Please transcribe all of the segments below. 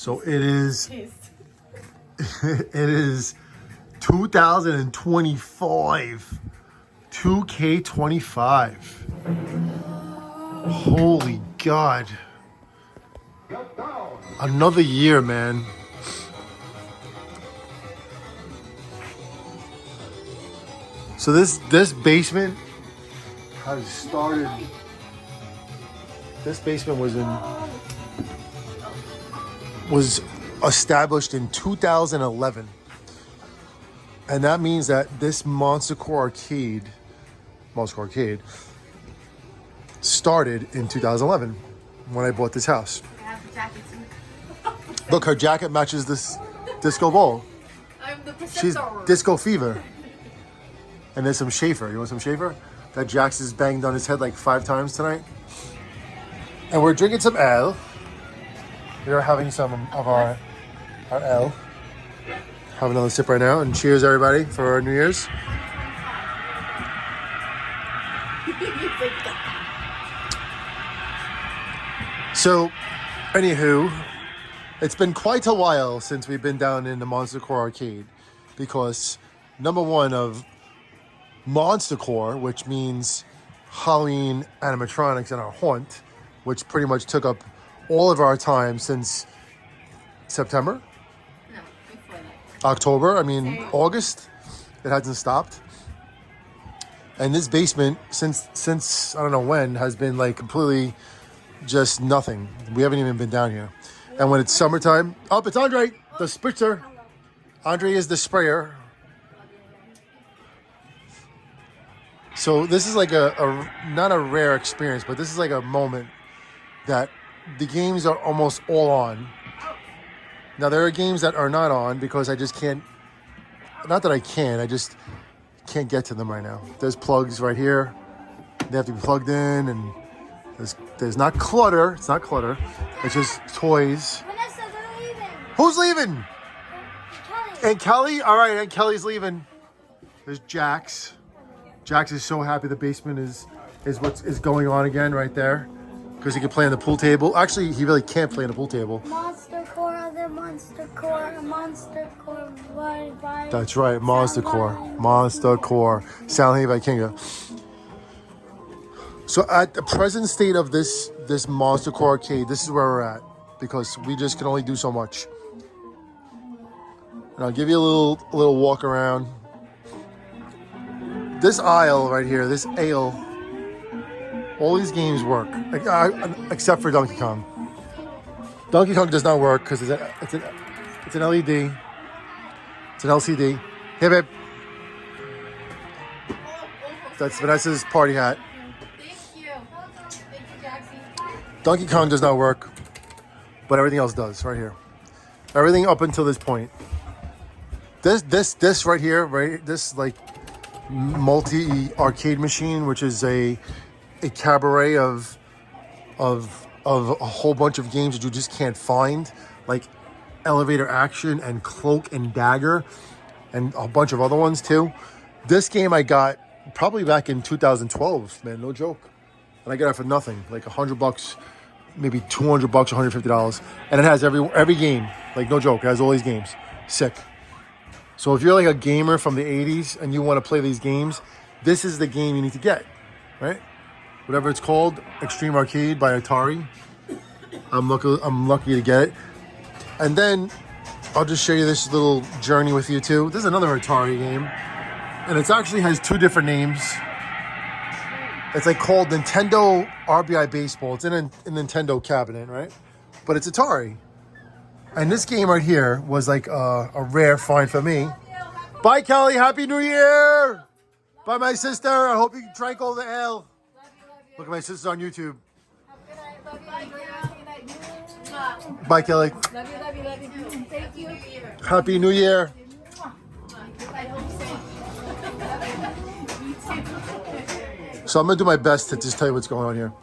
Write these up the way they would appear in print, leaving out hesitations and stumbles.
So it is. It is 2025. 2K25. Holy God. Another year, man. So this basement has started. This basement was established in 2011, and that means that this Monster Core Arcade started in 2011 when I bought this house. I have the jacket too. Look, her jacket matches this disco ball. I'm the preceptor. She's disco fever. And there's some Schaefer. You want some Schaefer? That Jax has banged on his head like 5 times tonight. And we're drinking some ale. We are having some of our ale. Have another sip right now. And cheers, everybody, for our New Year's. So, anywho, it's been quite a while since we've been down in the Monster Core Arcade. Because, number one, of Monster Core, which means Halloween animatronics and our haunt, which pretty much took up all of our time since September? No, before that. October, August. It hasn't stopped. And this basement, since I don't know when, has been like completely just nothing. We haven't even been down here. And when it's summertime, it's Andre, the spritzer. Andre is the sprayer. So this is like a not a rare experience, but this is like a moment that the games are almost all on. Now there are games that are not on because I just can't, not that I can't, I just can't get to them right now. There's plugs right here. They have to be plugged in, and there's not clutter. It's not clutter. It's just toys. Vanessa, they're leaving. Who's leaving? Kelly. Aunt Kelly? All right, Aunt Kelly's leaving. There's Jax. Jax is so happy the basement is what is going on again right there, because he can play on the pool table. Actually, he really can't play on the pool table. Monster Core, other Monster Core, bye. That's right, Monster Core. Monster Core. Silent Hill Vikinga. So at the present state of this Monster Core Arcade, this is where we're at, because we just can only do so much. And I'll give you a little walk around. This aisle right here, this aisle, all these games work, except for Donkey Kong. Donkey Kong does not work because it's an LED. It's an LCD. Hey, babe. That's Vanessa's party hat. Thank you. Thank you, Jackson. Donkey Kong does not work, but everything else does right here. Everything up until this point. This right here, right? This like multi-arcade machine, which is a cabaret of a whole bunch of games that you just can't find, like Elevator Action and Cloak and Dagger and a bunch of other ones too. This game I got probably back in 2012, man, no joke. And I got it for nothing, like $100, maybe $200, $150. And it has every game, like no joke, it has all these games. Sick. So if you're like a gamer from the 80s and you want to play these games, this is the game you need to get, right? Whatever it's called, Extreme Arcade by Atari. I'm lucky to get it. And then I'll just show you this little journey with you too. This is another Atari game, and it actually has 2 different names. It's like called Nintendo RBI Baseball. It's in a Nintendo cabinet, right? But it's Atari. And this game right here was like a rare find for me. Bye, Kelly. Happy New Year. Bye, my sister. I hope you drank all the ale. Look at my sister on YouTube. Bye, Kelly. Love you. Thank you. Happy New Year. So I'm going to do my best to just tell you what's going on here,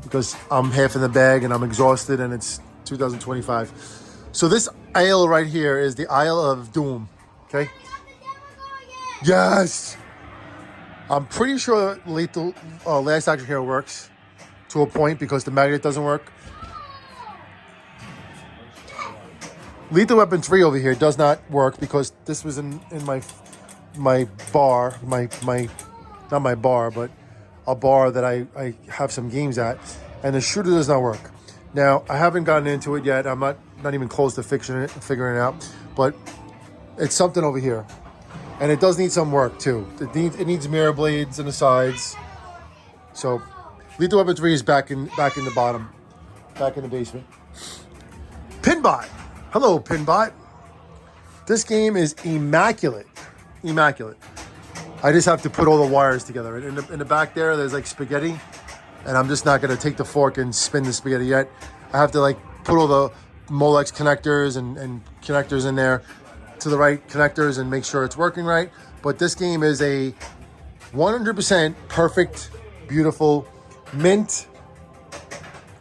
because I'm half in the bag and I'm exhausted and it's 2025. So this aisle right here is the aisle of doom. Okay? Yes! I'm pretty sure Lethal Last Action Hero works to a point, because the magnet doesn't work. Lethal Weapon 3 over here does not work because this was in my bar, my not my bar, but a bar that I have some games at, and the shooter does not work. Now, I haven't gotten into it yet. I'm not even close to figuring it out, but it's something over here. And it does need some work too. It needs mirror blades in the sides. So, Lethal Weapon 3 is back in the bottom, back in the basement. Pinball. Hello, Pinball. This game is immaculate. Immaculate. I just have to put all the wires together. In the back there's like spaghetti, and I'm just not going to take the fork and spin the spaghetti yet. I have to like put all the Molex connectors and connectors in there to the right connectors and make sure it's working right. But this game is a 100% perfect, beautiful, mint,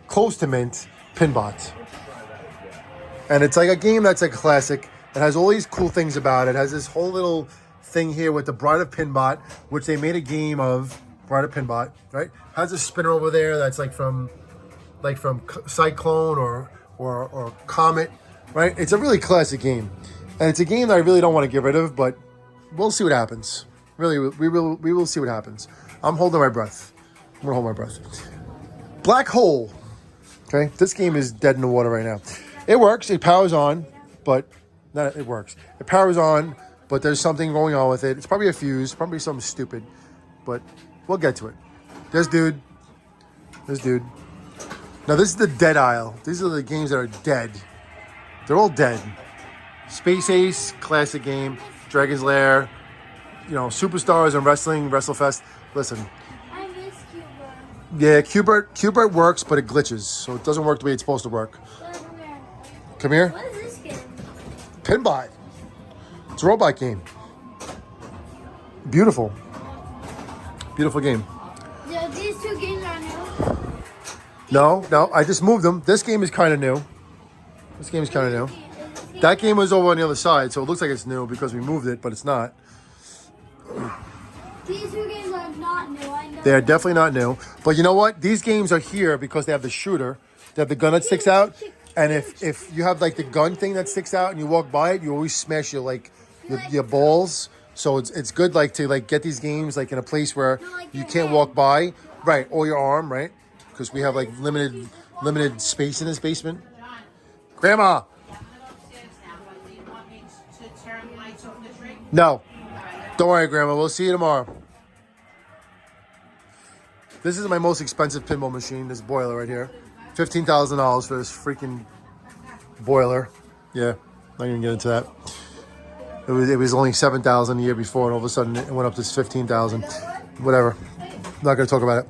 close to mint pinbot. And it's like a game that's like a classic. It has all these cool things about it. It has this whole little thing here with the Bride of Pinbot, which they made a game of. Bride of Pinbot, right? Has a spinner over there that's like from Cyclone or Comet, right? It's a really classic game, and it's a game that I really don't want to get rid of, but we'll see what happens. Really, we will see what happens. I'm holding my breath. I'm gonna hold my breath. Black Hole. Okay, this game is dead in the water right now. It works. It powers on, but it works. It powers on, but there's something going on with it. It's probably a fuse, probably something stupid, but we'll get to it. This dude. Now this is the dead aisle. These are the games that are dead. They're all dead. Space Ace, classic game. Dragon's Lair, Superstars and Wrestling, WrestleFest. Listen. I miss Cuba. Yeah, Qbert works, but it glitches, so it doesn't work the way it's supposed to work. Come here. What is this game? Pinball. It's a robot game. Beautiful. Beautiful game. Yeah, these two games are new. No, I just moved them. This game is kind of new. That game was over on the other side, so it looks like it's new because we moved it, but it's not. These two games are not new. I know. They're definitely not new. But you know what? These games are here because they have the shooter. They have the gun that sticks out. And if you have like the gun thing that sticks out and you walk by it, you always smash your balls. So it's good to get these games like in a place where you can't walk by. Right, or your arm, right? Because we have like limited space in this basement. Grandma. No. Don't worry, Grandma. We'll see you tomorrow. This is my most expensive pinball machine, this boiler right here. $15,000 for this freaking boiler. Yeah, not even get into that. It was only $7,000 the year before, and all of a sudden it went up to $15,000. Whatever. Not going to talk about it.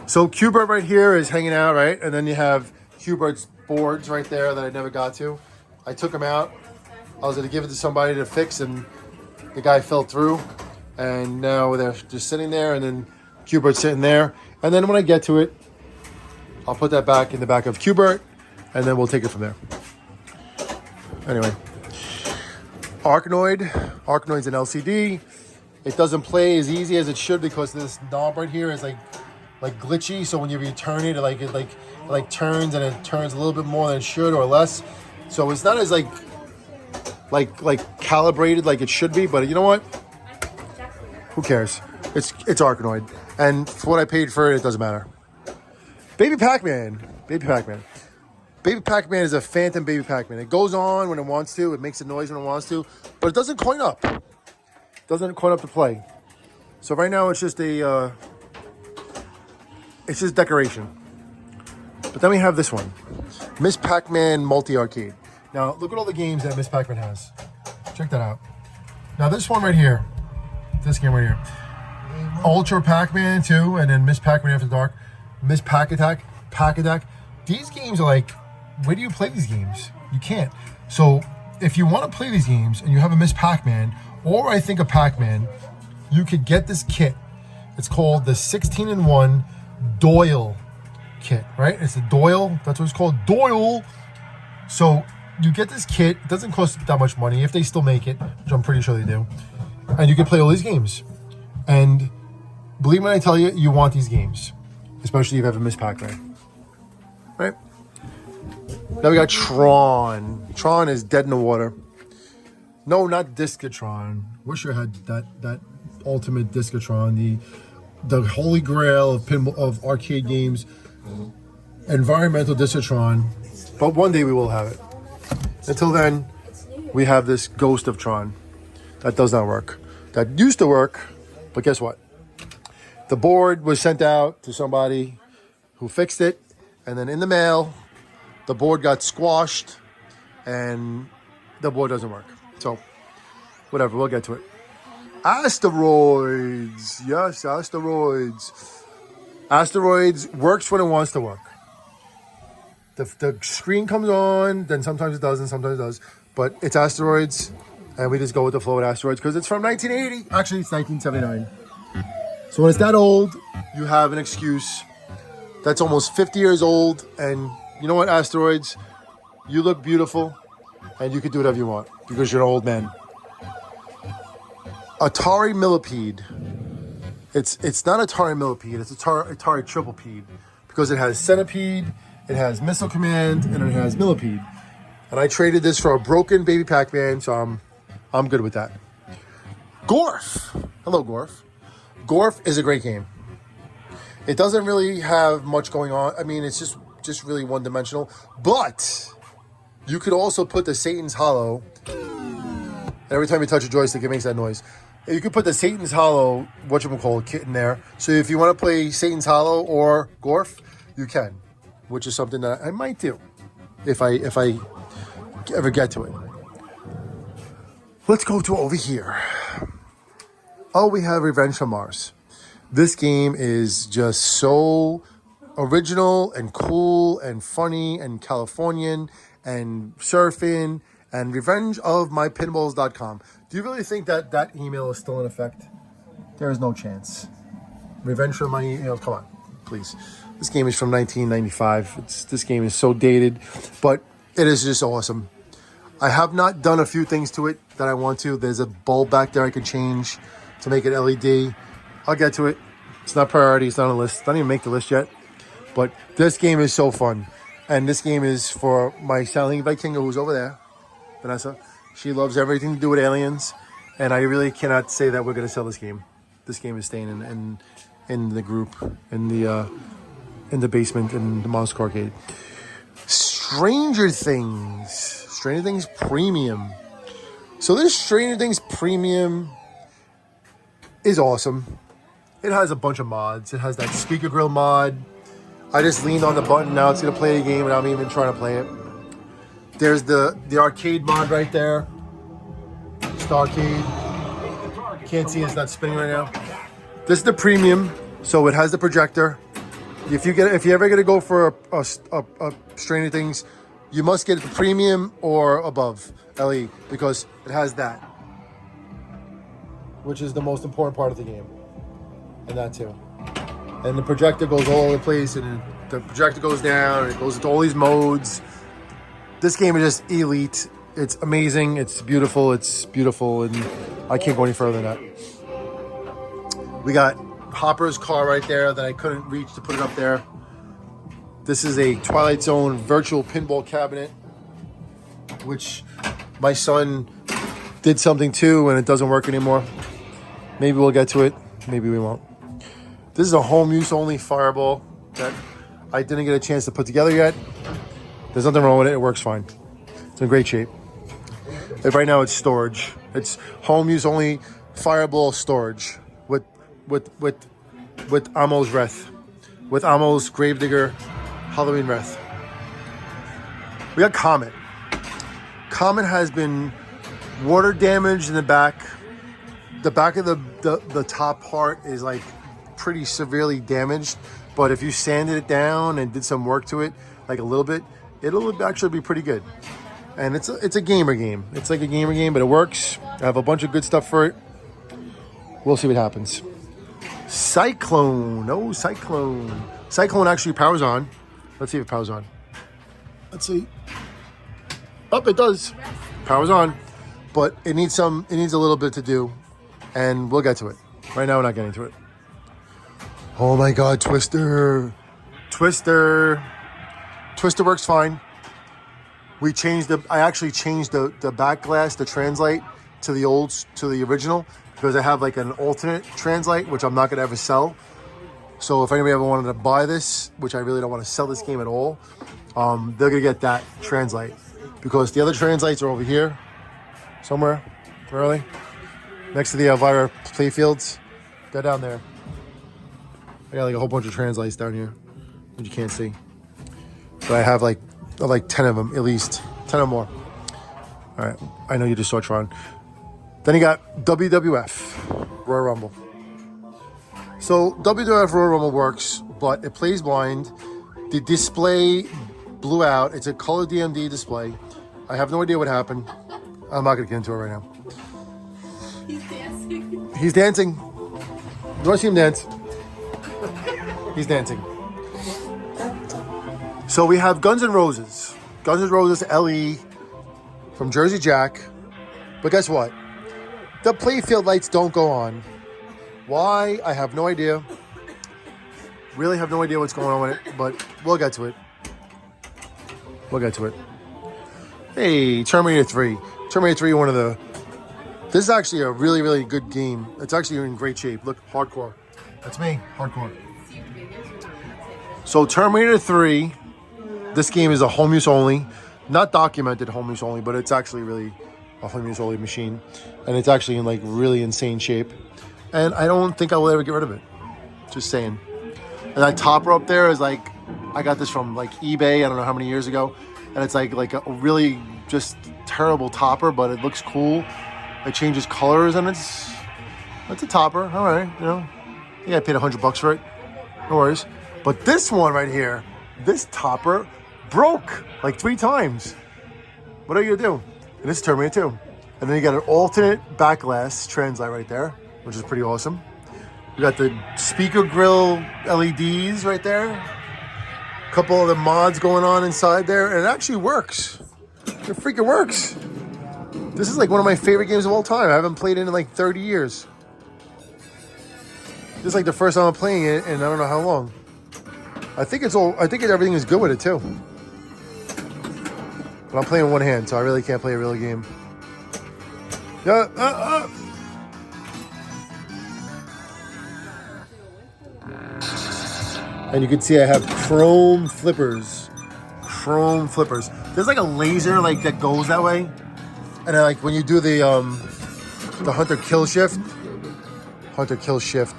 So Qbert right here is hanging out, right? And then you have Qbert's boards right there that I never got to. I took them out. I was going to give it to somebody to fix, and the guy fell through. And now they're just sitting there, and then Qbert's sitting there. And then when I get to it, I'll put that back in the back of Qbert, and then we'll take it from there. Anyway, Arkanoid's an LCD. It doesn't play as easy as it should because this knob right here is like glitchy. So when you return it, it turns, and it turns a little bit more than it should or less. So it's not as like calibrated like it should be. But you know what? Who cares? It's Arkanoid, and for what I paid for it, it doesn't matter. Baby Pac-Man. Baby Pac-Man is a phantom Baby Pac-Man. It goes on when it wants to. It makes a noise when it wants to. But it doesn't coin up. Doesn't coin up to play. So right now it's just decoration. But then we have this one. Miss Pac-Man Multi-Arcade. Now look at all the games that Miss Pac-Man has. Check that out. Now this one right here. This game right here. Ultra Pac-Man 2, and then Miss Pac-Man After Dark. Miss Pac Attack. These games are like, where do you play these games? You can't. So if you want to play these games and you have a Miss Pac-Man, or I think a Pac-Man, you could get this kit. It's called the 16-in-1 Doyle kit, right? It's a Doyle. That's what it's called, Doyle. So you get this kit. It doesn't cost that much money if they still make it, which I'm pretty sure they do. And you can play all these games. And believe me when I tell you, you want these games. Especially if you have a Miss Pac-Man. Right? Now we got Tron. Tron is dead in the water. No, not Discatron. Wish I had that ultimate Discatron, the holy grail of pinball of arcade games. Environmental Discatron. But one day we will have it. Until then, we have this Ghost of Tron. That does not work. That used to work, but guess what? The board was sent out to somebody who fixed it, and then in the mail, the board got squashed, and the board doesn't work. So, whatever, we'll get to it. Asteroids. Yes, asteroids. Asteroids works when it wants to work. The screen comes on, then sometimes it doesn't, sometimes it does. But it's asteroids, and we just go with the flow with asteroids because it's from 1980. Actually, it's 1979. So when it's that old, you have an excuse. That's almost 50 years old, and you know what, asteroids? You look beautiful, and you can do whatever you want because you're an old man. Atari Millipede. It's not Atari Millipede, it's Atari Triplepede because it has Centipede, it has Missile Command, and it has Millipede. And I traded this for a broken Baby Pac-Man, so I'm good with that. Gorf. Hello, Gorf. Gorf is a great game. It doesn't really have much going on. I mean, it's just really one-dimensional. But you could also put the Satan's Hollow. And every time you touch a joystick, it makes that noise. You could put the Satan's Hollow, whatchamacallit, kit in there. So if you want to play Satan's Hollow or Gorf, you can. Which is something that I might do if I ever get to it. Let's go to over here. Oh, we have Revenge from Mars. This game is just so original and cool and funny and Californian and surfing and revengeofmypinballs.com. Do you really think that email is still in effect? There is no chance. Revenge from my emails. Come on, please. This game is from 1995. This game is so dated, but it is just awesome. I have not done a few things to it that I want to. There's a bulb back there I could change to make it LED. I'll get to it. It's not priority. It's not on the list. I didn't even make the list yet. But this game is so fun. And this game is for my Sally Vikinga who's over there, Vanessa. She loves everything to do with aliens. And I really cannot say that we're going to sell this game. This game is staying in the group, in the basement, in the Monster Arcade. Stranger Things Premium. So this Stranger Things Premium is awesome. It has a bunch of mods. It has that speaker grill mod. I just leaned on the button. Now it's going to play the game without me even trying to play it. There's the arcade mod right there. It's arcade. Can't see it's not spinning right now. This is the premium, so it has the projector. If you ever get to go for a Stranger Things, you must get the premium or above LE because it has that, which is the most important part of the game, and that too. And the projector goes all over the place, and the projector goes down, and it goes into all these modes. This game is just elite. It's amazing. It's beautiful, and I can't go any further than that. We got Hopper's car right there that I couldn't reach to put it up there. This is a Twilight Zone virtual pinball cabinet, which my son did something to, and it doesn't work anymore. Maybe we'll get to it. Maybe we won't. This is a home use only fireball that I didn't get a chance to put together yet. There's nothing wrong with it. It works fine. It's in great shape. And right now it's storage. It's home use only fireball storage with Amo's Wreath. With Amo's Gravedigger Halloween Wreath. We got Comet. Comet has been water damaged in the back. The back of the top part is like pretty severely damaged, but if you sanded it down and did some work to it, like a little bit, it'll actually be pretty good. And it's a gamer game. It's like a gamer game, but it works. I have a bunch of good stuff for it. We'll see what happens. Cyclone. Oh, Cyclone. Cyclone actually powers on. Let's see if it powers on. Let's see. Oh, it does. Powers on. But it needs a little bit to do. And we'll get to it. Right now we're not getting to it. Oh my God, Twister. Twister works fine. I actually changed the back glass, the translite, to the original, because I have like an alternate translite, which I'm not gonna ever sell. So if anybody ever wanted to buy this, which I really don't want to sell this game at all, they're gonna get that translite, because the other translites are over here somewhere. Where are they? Next to the Elvira playfields. They're down there. I got like a whole bunch of translites down here that you can't see. But I have like 10 of them, at least 10 or more. All right, I know you just saw Tron. Then you got WWF, Royal Rumble. So WWF Royal Rumble works, but it plays blind. The display blew out. It's a color DMD display. I have no idea what happened. I'm not gonna get into it right now. He's dancing. He's dancing. You wanna see him dance? He's dancing. So we have Guns N' Roses. Guns N' Roses LE from Jersey Jack. But guess what? The playfield lights don't go on. Why? I have no idea. Really have no idea what's going on with it, but we'll get to it. We'll get to it. Hey, Terminator 3. Terminator 3, this is actually a really, really good game. It's actually in great shape. Look, hardcore. That's me, hardcore. So Terminator 3, this game is a home use only. Not documented home use only, but it's actually really a home use only machine. And it's actually in like really insane shape. And I don't think I will ever get rid of it. Just saying. And that topper up there is like, I got this from like eBay, I don't know how many years ago. And it's like a really just terrible topper, but it looks cool. It changes colors and it's a topper. All right, you know. Yeah, I paid $100 for it. No worries. But this one right here, this topper broke like 3 times. What are you gonna do? And this is Terminator 2. And then you got an alternate back glass translite right there, which is pretty awesome. You got the speaker grill LEDs right there. A couple of the mods going on inside there, and it actually works. It freaking works. This is like one of my favorite games of all time. I haven't played it in like 30 years. This is like the first time I'm playing it in I don't know how long. I think everything is good with it too. But I'm playing with one hand, so I really can't play a real game. Yeah, And you can see I have chrome flippers. Chrome flippers. There's like a laser like that goes that way. And then, like when you do the hunter kill shift. The hunter kill ship.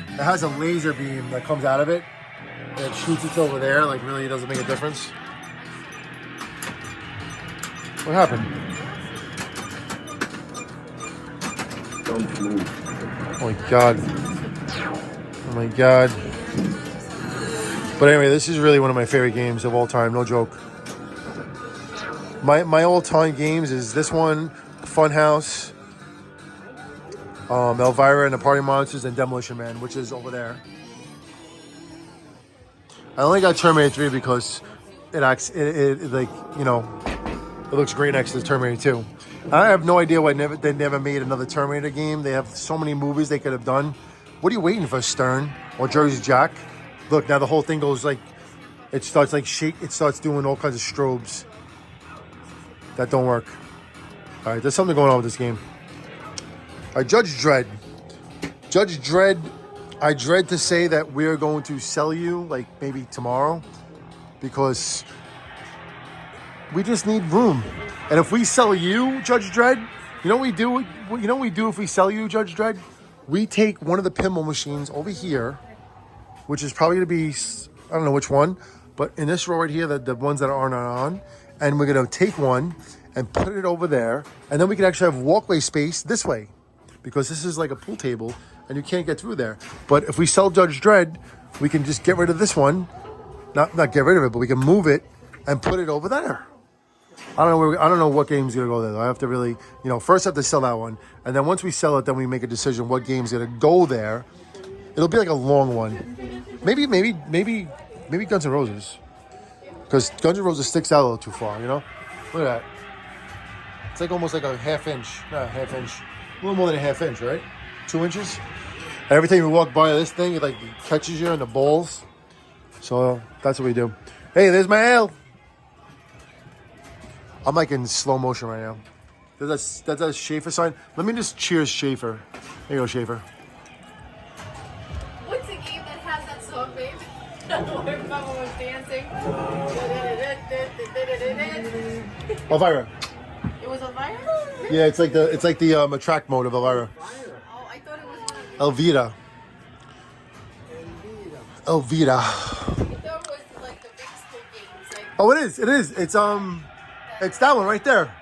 It has a laser beam that comes out of it. And it shoots it over there. Like really doesn't make a difference. What happened? Don't move. Oh my god. Oh my god. But anyway, this is really one of my favorite games of all time, no joke. My all-time games is this one, Funhouse, Elvira and the Party Monsters, and Demolition Man, which is over there. I only got Terminator 3 because it like, you know, it looks great next to Terminator 2. I have no idea why they never made another Terminator game. They have so many movies they could have done. What are you waiting for, Stern or Jersey Jack? Look, now the whole thing goes like, it starts like it starts doing all kinds of strobes. That don't work. All right, there's something going on with this game. All right, Judge Dredd. Judge Dredd, I dread to say that we're going to sell you like maybe tomorrow because we just need room. And if we sell you, Judge Dredd, you know what we do? You know what we do if we sell you, Judge Dredd? We take one of the pinball machines over here, which is probably going to be, I don't know which one, but in this row right here, the ones that aren't on, and we're going to take one and put it over there, and then we can actually have walkway space this way, because this is like a pool table, and you can't get through there. But if we sell Judge Dredd, we can just get rid of this one, not get rid of it, but we can move it and put it over there. I don't know what game's gonna go there though. I have to really, you know, first I have to sell that one, and then once we sell it, then we make a decision what game's gonna go there. It'll be like a long one. Maybe Guns N' Roses, because Guns N' Roses sticks out a little too far. You know, look at that. It's like almost like a half inch, not a half inch, a little more than a half inch, right? 2 inches. And every time you walk by this thing, it like catches you in the balls. So that's what we do. Hey, there's my ale. I'm like in slow motion right now. That's a Schaefer sign. Let me just cheers Schaefer. There you go, Schaefer. What's a game that has that song, babe? Where Mama was dancing. Elvira. It was Elvira? Yeah, it's like the attract mode of Elvira. Oh, I thought it was one of Elvira. Elvira. I thought it was like the big school games. Like, Oh, it is. It is. It's that one right there.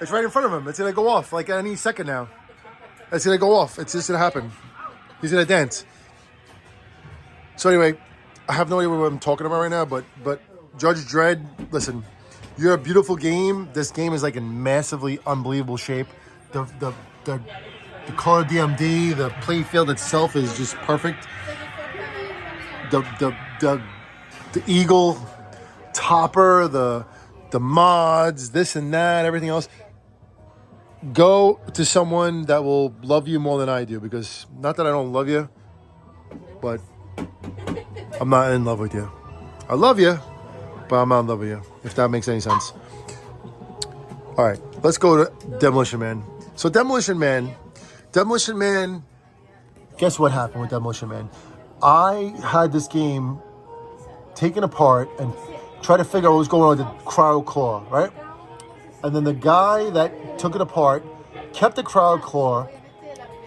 It's right in front of him. It's gonna go off like any second now. It's gonna go off. It's just gonna happen. He's gonna dance. So anyway, I have no idea what I'm talking about right now, but Judge Dredd, listen, you're a beautiful game. This game is like in massively unbelievable shape. The color DMD, the play field itself is just perfect. The eagle topper, the mods, this and that, everything else. Go to someone that will love you more than I do, because not that I don't love you, but I'm not in love with you. I love you, but I'm not in love with you, if that makes any sense. All right, let's go to Demolition Man. So Demolition Man, guess what happened with Demolition Man? I had this game taken apart and try to figure out what was going on with the cryo claw, right? And then the guy that took it apart kept the cryo claw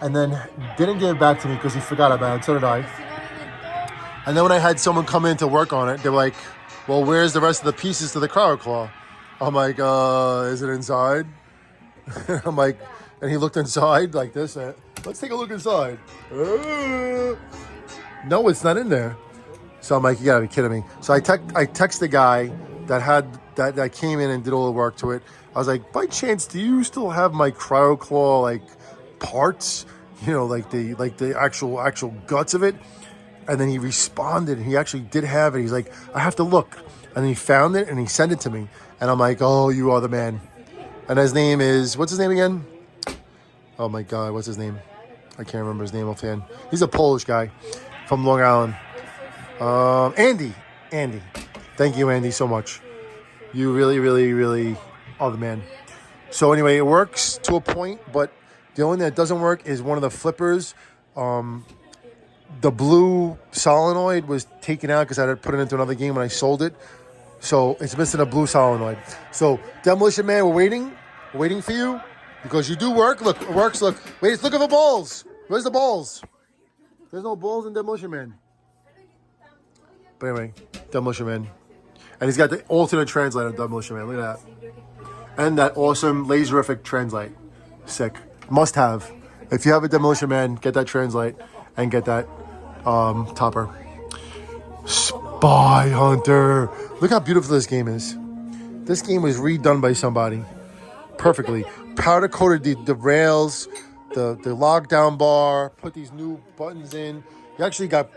and then didn't give it back to me because he forgot about it. So did I. And then when I had someone come in to work on it, they were like, well, where's the rest of the pieces to the cryo claw? I'm like, is it inside? I'm like, and he looked inside like this. Let's take a look inside. No, it's not in there. So I'm like, you gotta be kidding me. So I text the guy that came in and did all the work to it. I was like, by chance, do you still have my cryo claw like parts? You know, like the actual guts of it. And then he responded, and he actually did have it. He's like, I have to look. And then he found it and he sent it to me. And I'm like, oh, you are the man. And his name is, what's his name again? Oh my God, what's his name? I can't remember his name offhand. He's a Polish guy from Long Island. Andy. Thank you, Andy, so much. You really, really, really are the man. So anyway, it works to a point, but the only thing that doesn't work is one of the flippers. The blue solenoid was taken out because I had to put it into another game when I sold it. So it's missing a blue solenoid. So Demolition Man, we're waiting for you because you do work. Look, it works. Look, wait, look at the balls. Where's the balls? There's no balls in Demolition Man. But anyway, Demolition Man. And he's got the alternate translate of Demolition Man. Look at that. And that awesome laserific translate. Sick. Must have. If you have a Demolition Man, get that translate and get that topper. Spy Hunter. Look how beautiful this game is. This game was redone by somebody perfectly. Powder coated the rails, the lockdown bar, put these new buttons in. You actually got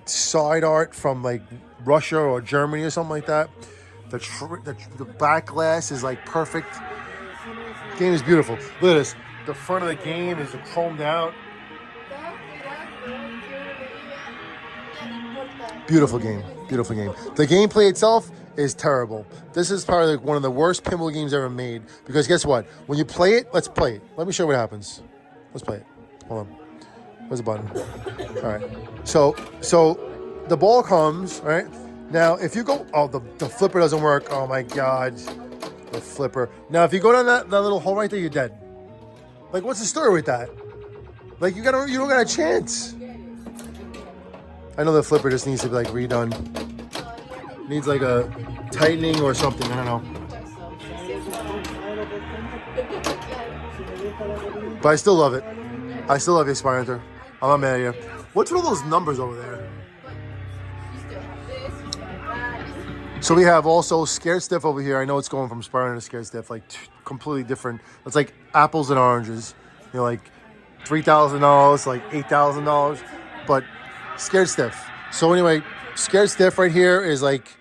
side art from like Russia or Germany or something like that. The back glass is like perfect. The game is beautiful. Look at this. The front of the game is chromed out. Beautiful game. Beautiful game. The gameplay itself is terrible. This is probably like one of the worst pinball games ever made. Because guess what? When you play it, let's play it. Let me show you what happens. Let's play it. Hold on. Where's the button? All right. So the ball comes, right? Now, if you go... Oh, the flipper doesn't work. Oh, my God. The flipper. Now, if you go down that little hole right there, you're dead. Like, what's the story with that? Like, you don't got a chance. I know the flipper just needs to be, like, redone. Needs, like, a tightening or something. I don't know. But I still love it. I still love you, Spy Hunter. I'm not mad at you. What's with all those numbers over there? So we have also Scared Stiff over here. I know it's going from Spy Hunter to Scared Stiff, like completely different. It's like apples and oranges. You know, like $3,000, like $8,000. But Scared Stiff. So anyway, Scared Stiff right here is like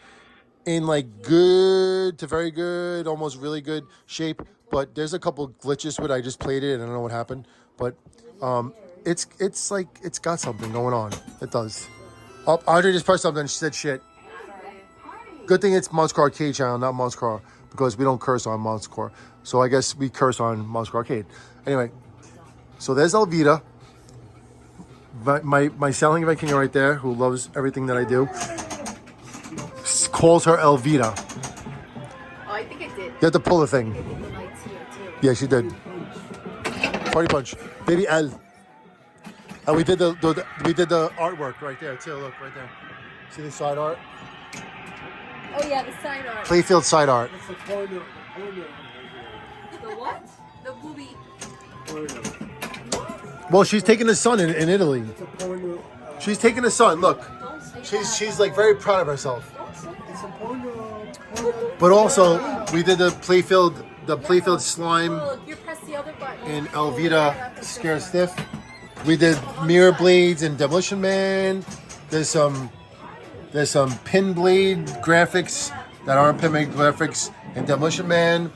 in like good to very good, almost really good shape. But there's a couple glitches with it. I just played it and I don't know what happened. But it's like it's got something going on. It does. Oh, Audrey just pressed something and she said shit. Good thing it's Monster Arcade channel, not Monster Car. because we don't curse on Monster Core. So I guess we curse on Monster Core Arcade. Anyway, so there's Elvita. My selling Viking right there, who loves everything that I do, calls her Elvita. Oh, I think I did. You have to pull the thing. The lights here too. Yeah, she did. Party punch, baby L. And we did the artwork right there too. Look right there. See the side art? Oh yeah, the side art. Playfield side art. That's the corner. The what? The booby. Well, she's taking the sun in Italy. It's a porno. She's taking the sun. Look, Don't say she's like very proud of herself. It's a porno. But also, we did the Playfield slime Look, you press the other button. in Elvita Scare Stiff. We did Mirror Blades and Demolition Man. There's some pin blade graphics that aren't pin blade graphics in Demolition Man.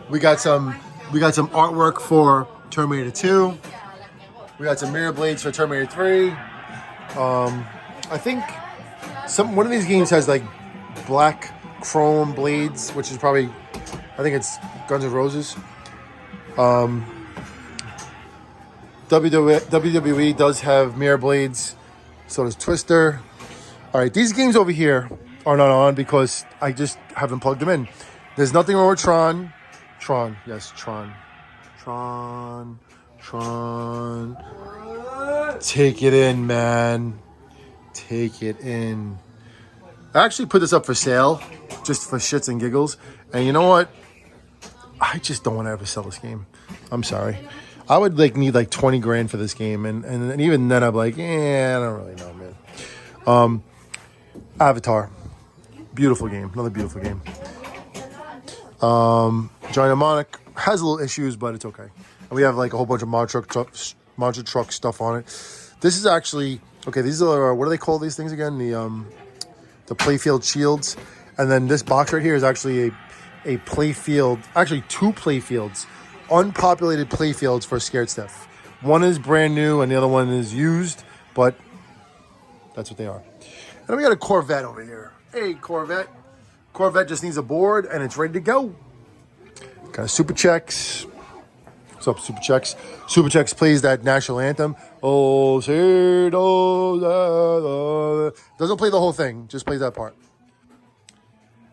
We got some artwork for Terminator 2. We got some mirror blades for Terminator 3. I think one of these games has like black chrome blades, which is probably, I think it's Guns N' Roses. WWE does have mirror blades. So does Twister. All right, these games over here are not on because I just haven't plugged them in. There's nothing wrong with Tron. Yes, Tron. Take it in, man. Take it in. I actually put this up for sale just for shits and giggles. And you know what? I just don't want to ever sell this game. I'm sorry. I would need like 20 grand for this game. And even then I'm like, I don't really know, man. Avatar. Beautiful game. Another beautiful game. Giant Mnemonic has a little issues, but it's okay. And we have like a whole bunch of monster truck stuff on it. This is actually okay. These are what do they call these things again? The Playfield shields. And then this box right here is actually a Playfield. Actually, two Playfields, unpopulated Playfields for Scared Stiff. One is brand new, and the other one is used. But that's what they are. And then we got a Corvette over here. Hey, Corvette. Corvette just needs a board, and it's ready to go. Got a Super Checks. What's up, Super Checks? Super Checks plays that national anthem. Oh, say, doesn't play the whole thing, just plays that part.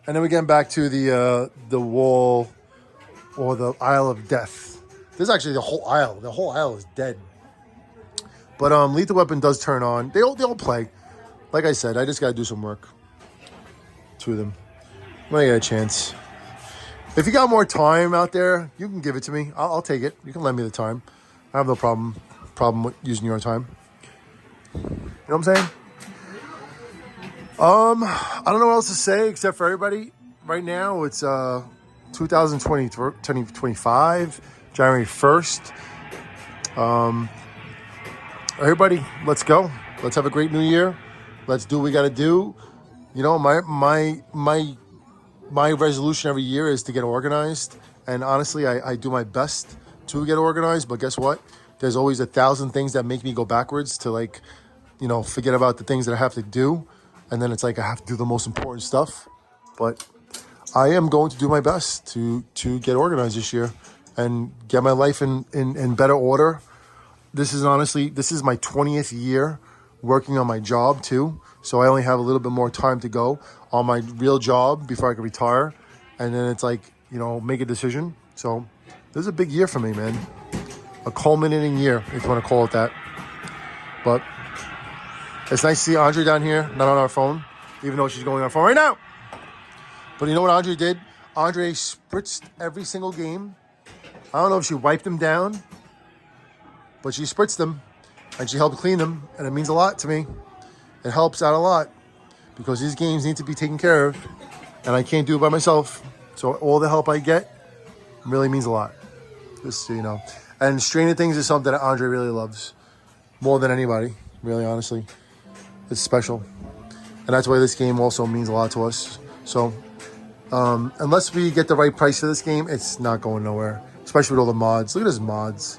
And then we get back to the wall or the Isle of Death. This is actually the whole aisle. The whole aisle is dead. But Lethal Weapon does turn on. They all play. Like I said, I just got to do some work to them when I get a chance. If you got more time out there, you can give it to me. I'll take it. You can lend me the time. I have no problem with using your time. You know what I'm saying? I don't know what else to say except for everybody. Right now, it's 2025, January 1st. Everybody, let's go. Let's have a great new year. Let's do what we got to do. You know, my resolution every year is to get organized. And honestly, I do my best to get organized. But guess what? There's always 1,000 things that make me go backwards to forget about the things that I have to do. And then it's like I have to do the most important stuff. But I am going to do my best to get organized this year and get my life in better order. This is my 20th year working on my job too. So I only have a little bit more time to go on my real job before I can retire. And then it's like, make a decision. So this is a big year for me, man. A culminating year, if you want to call it that. But it's nice to see Andre down here, not on our phone, even though she's going on our phone right now. But you know what Andre did? Andre spritzed every single game. I don't know if she wiped them down, but she spritzed them and she helped clean them. And it means a lot to me. It helps out a lot because these games need to be taken care of and I can't do it by myself. So all the help I get really means a lot. Just so you know. And Stranger Things is something that Andre really loves more than anybody, really, honestly. It's special. And that's why this game also means a lot to us. So unless we get the right price for this game, it's not going nowhere, especially with all the mods. Look at those mods.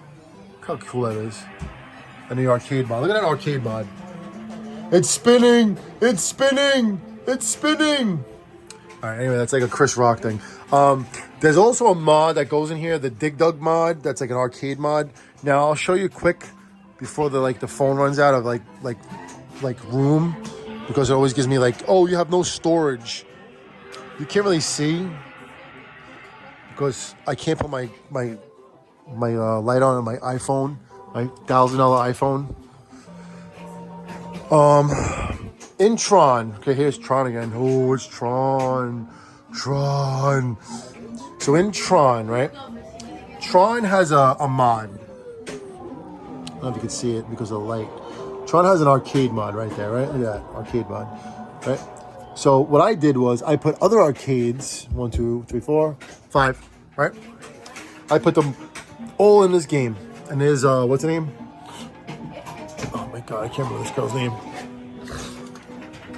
Look how cool that is. And the arcade mod. Look at that arcade mod. It's spinning. It's spinning. It's spinning. All right, anyway, that's like a Chris Rock thing. There's also a mod that goes in here, the Dig Dug mod. That's like an arcade mod. Now I'll show you quick before the phone runs out of like room, because it always gives me like, oh, you have no storage. You can't really see because I can't put my light on my iPhone, my $1,000 iPhone. In Tron, okay, here's Tron again. Oh, it's Tron. So in Tron, right? Tron has a mod. I don't know if you can see it because of the light. Tron has an arcade mod right there, right? Look at that, arcade mod, right? So what I did was I put other arcades, 1, 2, 3, 4, 5, right? I put them all in this game. And there's, what's the name? Oh my God, I can't remember this girl's name.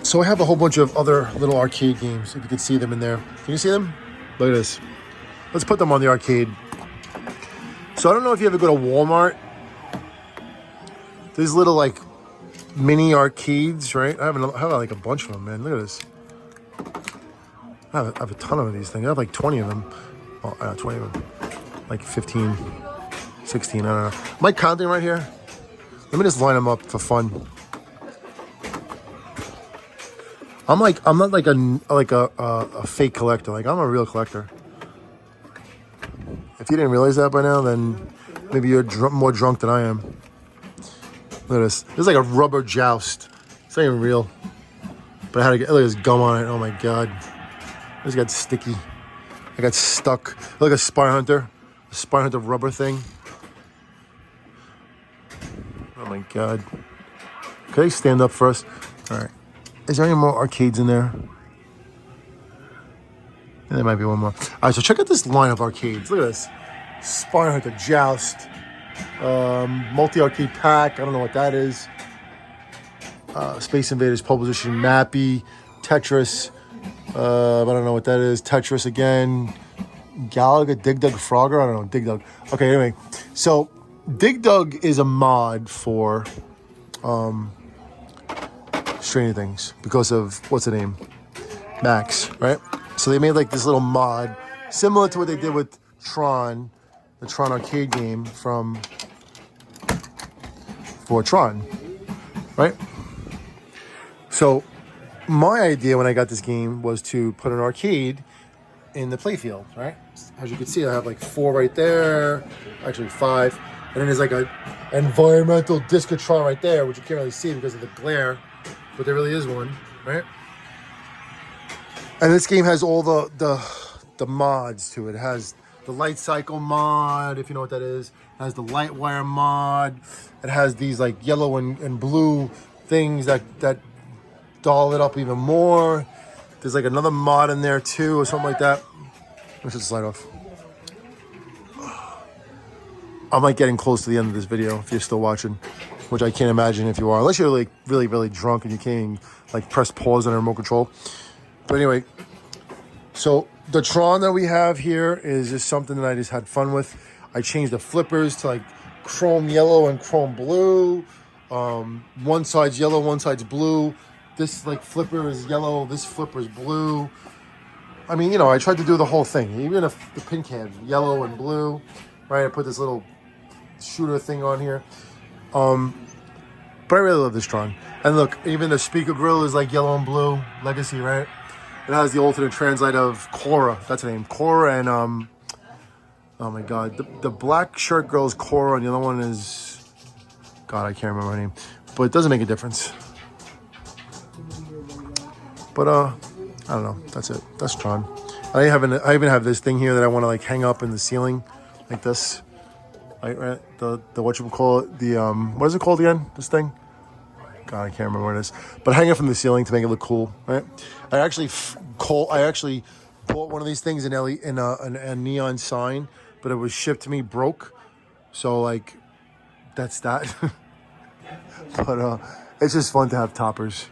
So I have a whole bunch of other little arcade games, if you can see them in there. Can you see them? Look at this. Let's put them on the arcade. So I don't know if you ever go to Walmart. These little like mini arcades, right? I have like a bunch of them, man. Look at this. I have a ton of these things. I have like 20 of them. Oh, I have 20 of them. Like 15, 16, I don't know. Am I counting right here? Let me just line them up for fun. I'm not like a fake collector. Like, I'm a real collector. If you didn't realize that by now, then maybe you're more drunk than I am. Look at this. This is like a rubber joust. It's not even real. But I had to get, look at this gum on it. Oh my God. This got sticky. I got stuck. Look, a Spy Hunter. A Spy Hunter rubber thing. Oh my God. Can I stand up first? All right. Is there any more arcades in there? Yeah, there might be one more. All right, so check out this line of arcades. Look at this. Spy Hunter Joust. Multi-arcade pack. I don't know what that is. Space Invaders Pole Position Mappy. Tetris. I don't know what that is. Tetris again. Galaga Dig Dug Frogger. I don't know. Dig Dug. Okay, anyway. So Dig Dug is a mod for Stranger Things because of, what's the name? Max, right? So they made like this little mod similar to what they did with Tron, the Tron arcade game for Tron, right? So my idea when I got this game was to put an arcade in the playfield, right? As you can see, I have like 4 right there, actually 5. And then there's like a environmental discotron right there, which you can't really see because of the glare, but there really is one, right? And this game has all the mods to it. It has the light cycle mod, if you know what that is. It has the light wire mod. It has these like yellow and blue things that doll it up even more. There's like another mod in there too, or something like that. Let's just slide off. I'm like getting close to the end of this video if you're still watching, which I can't imagine if you are, unless you're like really, really drunk and you can't even like press pause on a remote control. But anyway, so the Tron that we have here is just something that I just had fun with. I changed the flippers to like chrome yellow and chrome blue. One side's yellow, one side's blue. This like flipper is yellow, this flipper is blue. I mean, you know, I tried to do the whole thing. Even if the pin can, yellow and blue, right? I put this little shooter thing on here. But I really love this Tron. And look, even the speaker grill is like yellow and blue, Legacy, right? It has the alternate translate of Cora. That's the name, Cora. And oh my God, the black shirt girl is Cora, and the other one is, God, I can't remember her name. But it doesn't make a difference. But I don't know. That's it. That's Tron. I even have this thing here that I want to like hang up in the ceiling, like this. Like, right? The whatchamacallit, the what is it called again? This thing? God, I can't remember what it is. But hang it from the ceiling to make it look cool, right? I actually bought one of these things in a neon sign, but it was shipped to me broke. So like, that's that. But it's just fun to have toppers.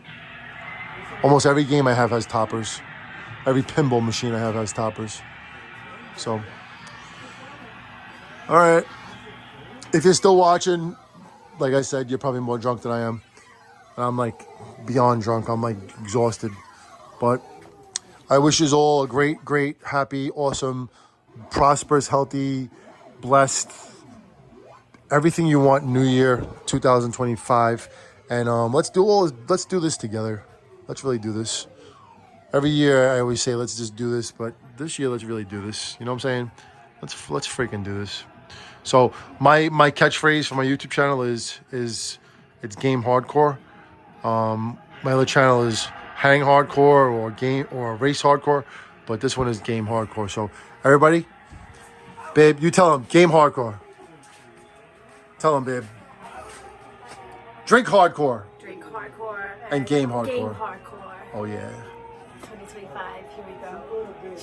Almost every game I have has toppers. Every pinball machine I have has toppers. So, all right. If you're still watching, like I said, you're probably more drunk than I am. I'm like beyond drunk. I'm like exhausted. But I wish you all a great, great, happy, awesome, prosperous, healthy, blessed, everything you want New Year 2025. And let's do this together. Let's really do this. Every year I always say let's just do this, but this year let's really do this. You know what I'm saying? Let's freaking do this. So my catchphrase for my YouTube channel is it's game hardcore. My other channel is hang hardcore or game or race hardcore, but this one is game hardcore. So everybody, babe, you tell them game hardcore. Tell them, babe. Drink hardcore Drink hardcore and game hardcore. Game hardcore. Oh yeah.